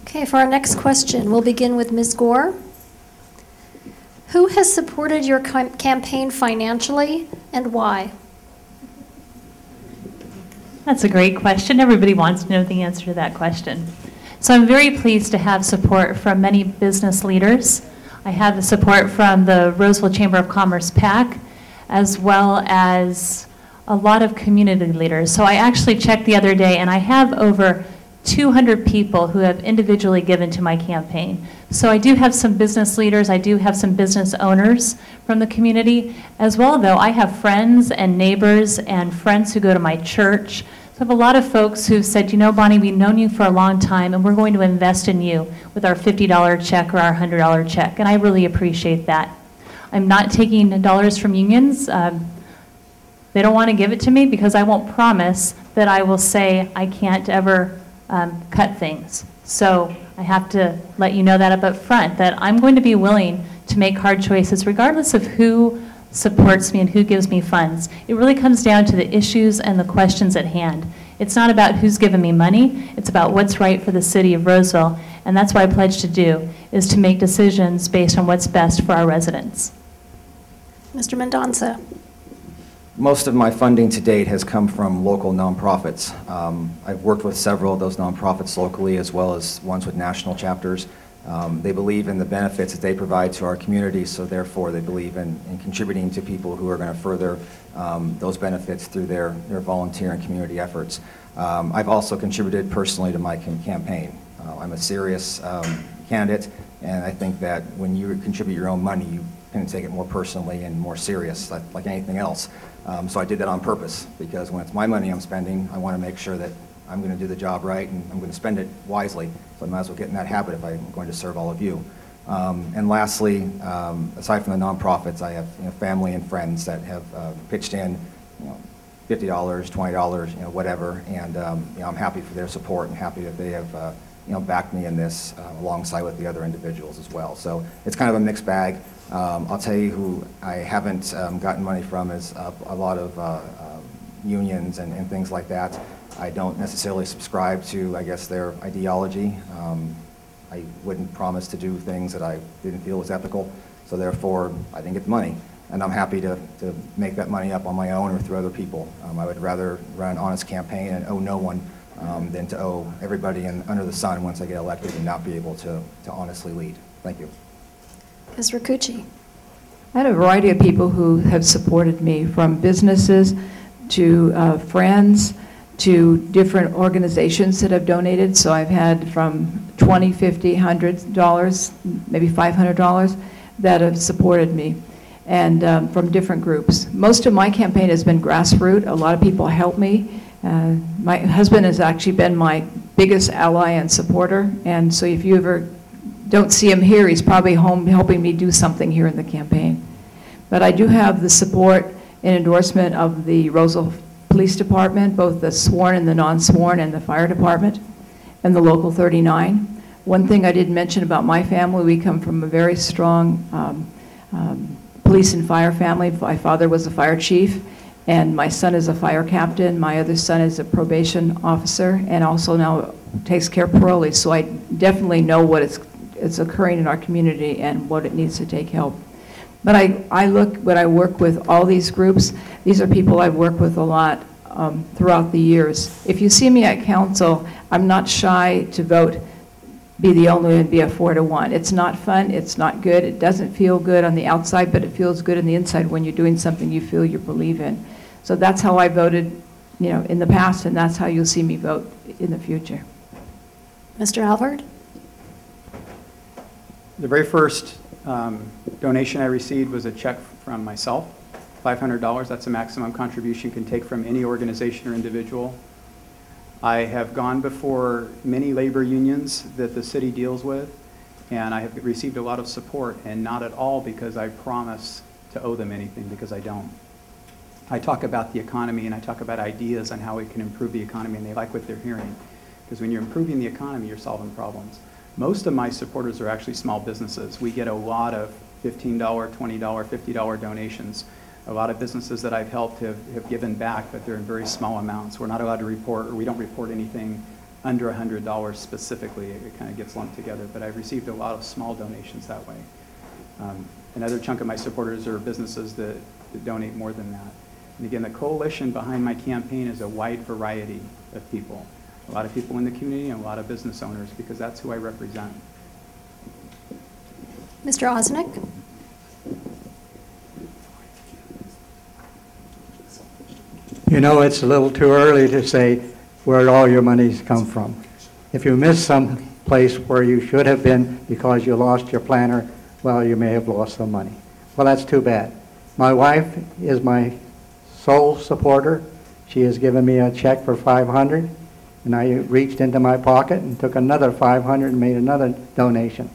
Okay, for our next question, we'll begin with Ms. Gore. Who has supported your campaign financially and why? That's a great question. Everybody wants to know the answer to that question. So I'm very pleased to have support from many business leaders. I have the support from the Roseville Chamber of Commerce PAC, as well as a lot of community leaders. So I actually checked the other day, and I have over 200 people who have individually given to my campaign. So I do have some business leaders, I do have some business owners from the community. As well, though, I have friends and neighbors and friends who go to my church. So I have a lot of folks who've said, you know, Bonnie, we've known you for a long time, and we're going to invest in you with our $50 check or our $100 check, and I really appreciate that. I'm not taking dollars from unions. They don't want to give it to me because I won't promise that I will say I can't ever cut things. So I have to let you know that up front, that I'm going to be willing to make hard choices regardless of who supports me and who gives me funds. It really comes down to the issues and the questions at hand. It's not about who's giving me money, it's about what's right for the city of Roseville, and that's what I pledge to do, is to make decisions based on what's best for our residents. Mr. Mendonça. Most of my funding to date has come from local nonprofits. I've worked with several of those nonprofits locally as well as ones with national chapters. They believe in the benefits that they provide to our community, so therefore they believe in contributing to people who are going to further those benefits through their volunteer and community efforts. I've also contributed personally to my campaign. I'm a serious candidate, and I think that when you contribute your own money, you can take it more personally and more serious, like anything else. So I did that on purpose, because when it's my money I'm spending, I want to make sure that I'm going to do the job right and I'm going to spend it wisely. So I might as well get in that habit if I'm going to serve all of you. And lastly, aside from the nonprofits, I have family and friends that have pitched in $50, $20, whatever, and I'm happy for their support and happy that they have backed me in this alongside with the other individuals as well. So it's kind of a mixed bag. I'll tell you who I haven't gotten money from is a lot of unions and things like that. I don't necessarily subscribe to, I guess, their ideology. I wouldn't promise to do things that I didn't feel was ethical, so therefore I didn't get the money. And I'm happy to make that money up on my own or through other people. I would rather run an honest campaign and owe no one than to owe everybody under the sun once I get elected and not be able to honestly lead. Thank you. Ms. Rakucci. I had a variety of people who have supported me, from businesses to friends to different organizations that have donated. So I've had from $20, $50, $100, maybe $500 that have supported me, and from different groups. Most of my campaign has been grassroots. A lot of people help me. My husband has actually been my biggest ally and supporter, and so if you ever don't see him here, he's probably home helping me do something here in the campaign. But I do have the support and endorsement of the Roseville Police Department, both the sworn and the non-sworn, and the fire department, and the Local 39. One thing I didn't mention about my family, we come from a very strong police and fire family. My father was a fire chief, and my son is a fire captain. My other son is a probation officer, and also now takes care of parolees. So I definitely know what is occurring in our community and what it needs to take help. But when I work with all these groups, these are people I've worked with a lot throughout the years. If you see me at council, I'm not shy to vote, be the only one, be a 4-to-1. It's not fun, it's not good, it doesn't feel good on the outside, but it feels good on the inside when you're doing something you feel you believe in. So that's how I voted, in the past, and that's how you'll see me vote in the future. Mr. Alvord? The very first donation I received was a check from myself, $500. That's the maximum contribution you can take from any organization or individual. I have gone before many labor unions that the city deals with, and I have received a lot of support, and not at all because I promise to owe them anything, because I don't. I talk about the economy and I talk about ideas on how we can improve the economy, and they like what they're hearing. Because when you're improving the economy, you're solving problems. Most of my supporters are actually small businesses. We get a lot of $15, $20, $50 donations. A lot of businesses that I've helped have given back, but they're in very small amounts. We're not allowed to report, or we don't report anything under $100 specifically. It kind of gets lumped together, but I've received a lot of small donations that way. Another chunk of my supporters are businesses that donate more than that. And again, the coalition behind my campaign is a wide variety of people. A lot of people in the community and a lot of business owners, because that's who I represent. Mr. Osnick? You know, it's a little too early to say where all your money's come from. If you miss some place where you should have been because you lost your planner, well, you may have lost some money. Well, that's too bad. My wife is my sole supporter. She has given me a check for $500, and I reached into my pocket and took another $500 and made another donation.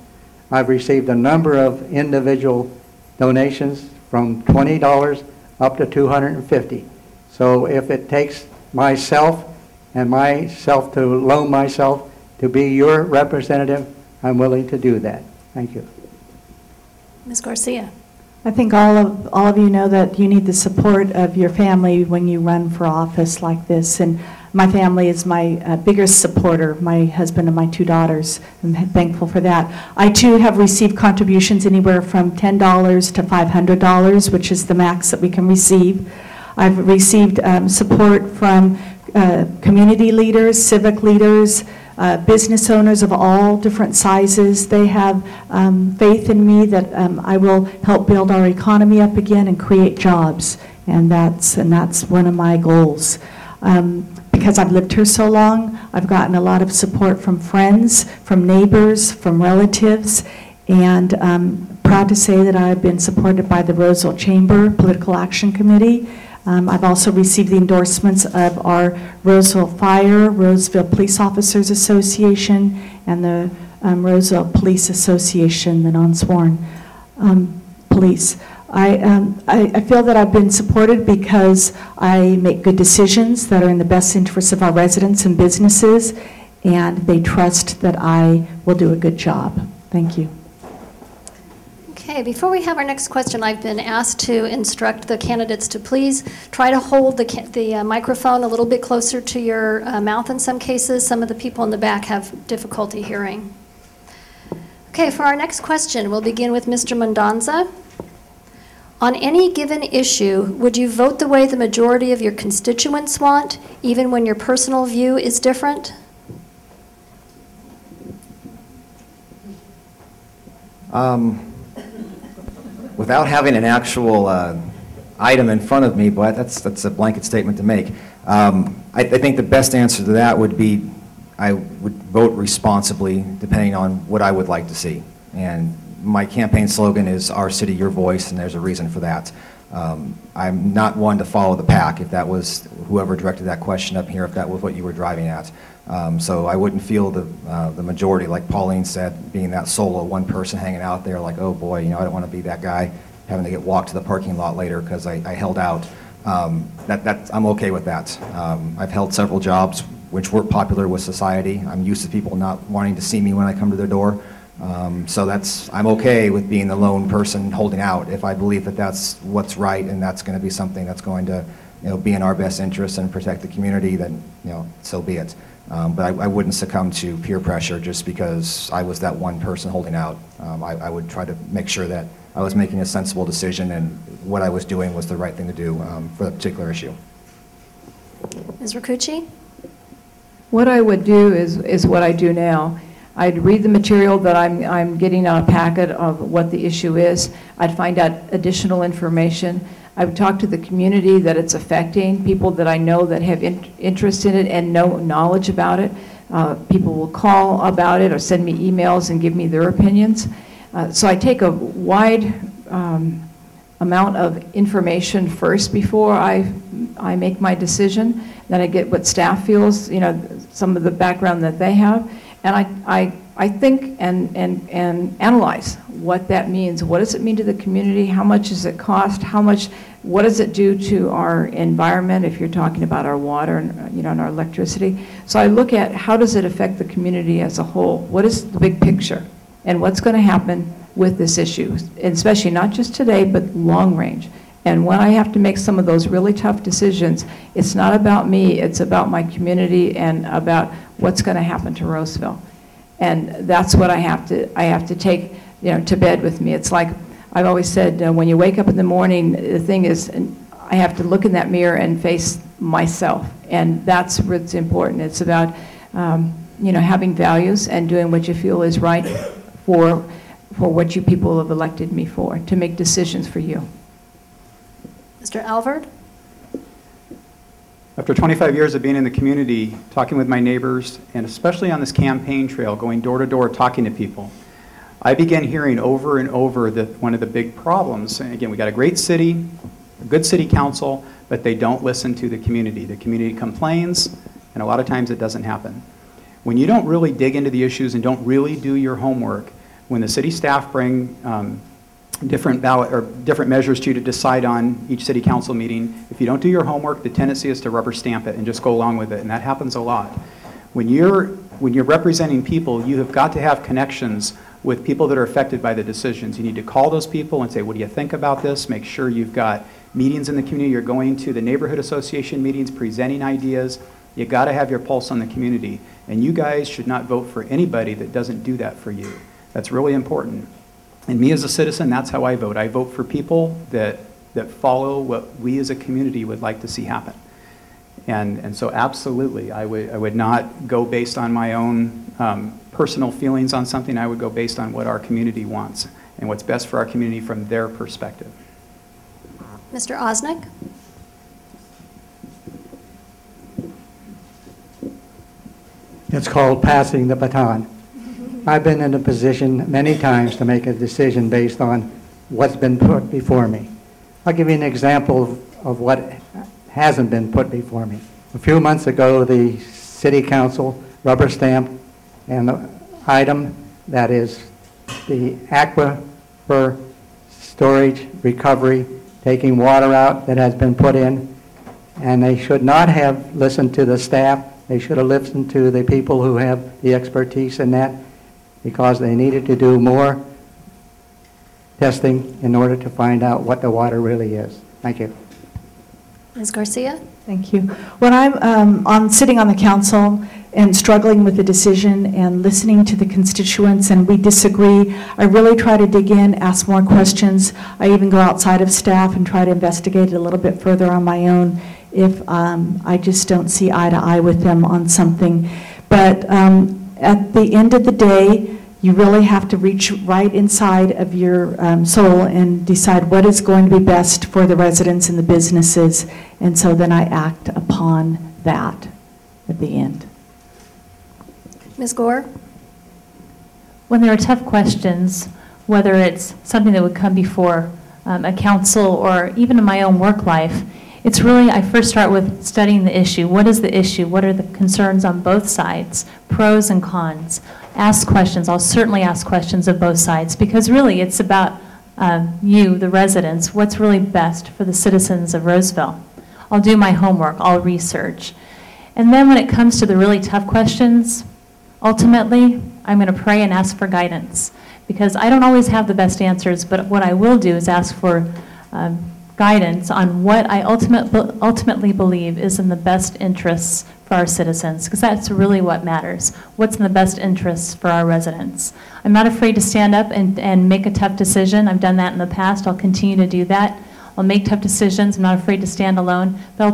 I've received a number of individual donations from $20 up to $250. So if it takes myself and myself to loan myself to be your representative, I'm willing to do that. Thank you. Ms. Garcia? I think all of you know that you need the support of your family when you run for office like this. And my family is my biggest supporter, my husband and my 2 daughters. I'm thankful for that. I too have received contributions anywhere from $10 to $500, which is the max that we can receive. I've received support from community leaders, civic leaders, business owners of all different sizes. They have faith in me that I will help build our economy up again and create jobs, and that's one of my goals. Because I've lived here so long, I've gotten a lot of support from friends, from neighbors, from relatives, and I'm proud to say that I've been supported by the Roseville Chamber Political Action Committee. I've also received the endorsements of our Roseville Fire, Roseville Police Officers Association, and the Roseville Police Association, the non-sworn police. I feel that I've been supported because I make good decisions that are in the best interest of our residents and businesses, and they trust that I will do a good job. Thank you. Okay, before we have our next question, I've been asked to instruct the candidates to please try to hold the microphone a little bit closer to your mouth in some cases. Some of the people in the back have difficulty hearing. Okay, for our next question, we'll begin with Mr. Mendonza. On any given issue, would you vote the way the majority of your constituents want, even when your personal view is different? Without having an actual item in front of me, but that's a blanket statement to make. I think the best answer to that would be I would vote responsibly depending on what I would like to see. And my campaign slogan is "Our City, Your Voice," and there's a reason for that. I'm not one to follow the pack, if that was whoever directed that question up here, if that was what you were driving at. So I wouldn't feel the majority, like Pauline said, being that solo one person hanging out there like, oh boy, you know, I don't want to be that guy having to get walked to the parking lot later because I held out. I'm okay with that. I've held several jobs which weren't popular with society. I'm used to people not wanting to see me when I come to their door. So I'm okay with being the lone person holding out if I believe that that's what's right and that's going to be something that's going to, you know, be in our best interest and protect the community. Then, you know, so be it. But I wouldn't succumb to peer pressure just because I was that one person holding out. I would try to make sure that I was making a sensible decision and what I was doing was the right thing to do for that particular issue. Ms. Rakucci? What I would do is what I do now. I'd read the material that I'm getting on a packet of what the issue is. I'd find out additional information. I would talk to the community that it's affecting, people that I know that have interest in it and know knowledge about it. People will call about it or send me emails and give me their opinions. So I take a wide amount of information first before I make my decision. Then I get what staff feels, you know, some of the background that they have. And I think and analyze what that means. What does it mean to the community? How much does it cost? What does it do to our environment if you're talking about our water and, you know, and our electricity? So I look at how does it affect the community as a whole? What is the big picture? And what's going to happen with this issue? And especially not just today, but long range. And when I have to make some of those really tough decisions, it's not about me, it's about my community and about what's going to happen to Roseville. And that's what I have to take, to bed with me. It's like I've always said, when you wake up in the morning, the thing is, I have to look in that mirror and face myself. And that's what's important. It's about, having values and doing what you feel is right for what you people have elected me for, to make decisions for you. Mr. Alvord? After 25 years of being in the community, talking with my neighbors, and especially on this campaign trail, going door to door, talking to people, I began hearing over and over that one of the big problems, and again, we got a great city, a good city council, but they don't listen to the community. The community complains, and a lot of times it doesn't happen. When you don't really dig into the issues and don't really do your homework, when the city staff bring different measures to you to decide on each city council meeting, if you don't do your homework, the tendency is to rubber stamp it and just go along with it, and that happens a lot. When you're representing people, you have got to have connections with people that are affected by the decisions. You need to call those people and say, what do you think about this? Make sure you've got meetings in the community. You're going to the neighborhood association meetings, presenting ideas. You've got to have your pulse on the community. And you guys should not vote for anybody that doesn't do that for you. That's really important. And me as a citizen, that's how I vote. I vote for people that follow what we as a community would like to see happen. And so absolutely, I would not go based on my own personal feelings on something. I would go based on what our community wants and what's best for our community from their perspective. Mr. Osnick? It's called passing the baton. I've been in a position many times to make a decision based on what's been put before me. I'll give you an example of what hasn't been put before me. A few months ago, the City Council rubber stamped an item that is the aquifer storage recovery, taking water out that has been put in, and they should not have listened to the staff. They should have listened to the people who have the expertise in that, because they needed to do more testing in order to find out what the water really is. Thank you. Ms. Garcia? Thank you. When I'm sitting on the council and struggling with the decision and listening to the constituents and we disagree, I really try to dig in, ask more questions. I even go outside of staff and try to investigate it a little bit further on my own if I just don't see eye to eye with them on something. But at the end of the day, you really have to reach right inside of your soul and decide what is going to be best for the residents and the businesses. And so then I act upon that at the end. Ms. Gore? When there are tough questions, whether it's something that would come before a council or even in my own work life, it's really, I first start with studying the issue. What is the issue? What are the concerns on both sides? Pros and cons. Ask questions. I'll certainly ask questions of both sides, because really it's about you, the residents, what's really best for the citizens of Roseville. I'll do my homework. I'll research. And then when it comes to the really tough questions, ultimately, I'm going to pray and ask for guidance, because I don't always have the best answers, but what I will do is ask for guidance on what I ultimately believe is in the best interests for our citizens, because that's really what matters. What's in the best interests for our residents? I'm not afraid to stand up and make a tough decision. I've done that in the past. I'll continue to do that. I'll make tough decisions. I'm not afraid to stand alone. But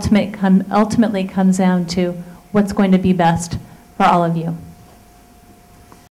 ultimately comes down to what's going to be best for all of you.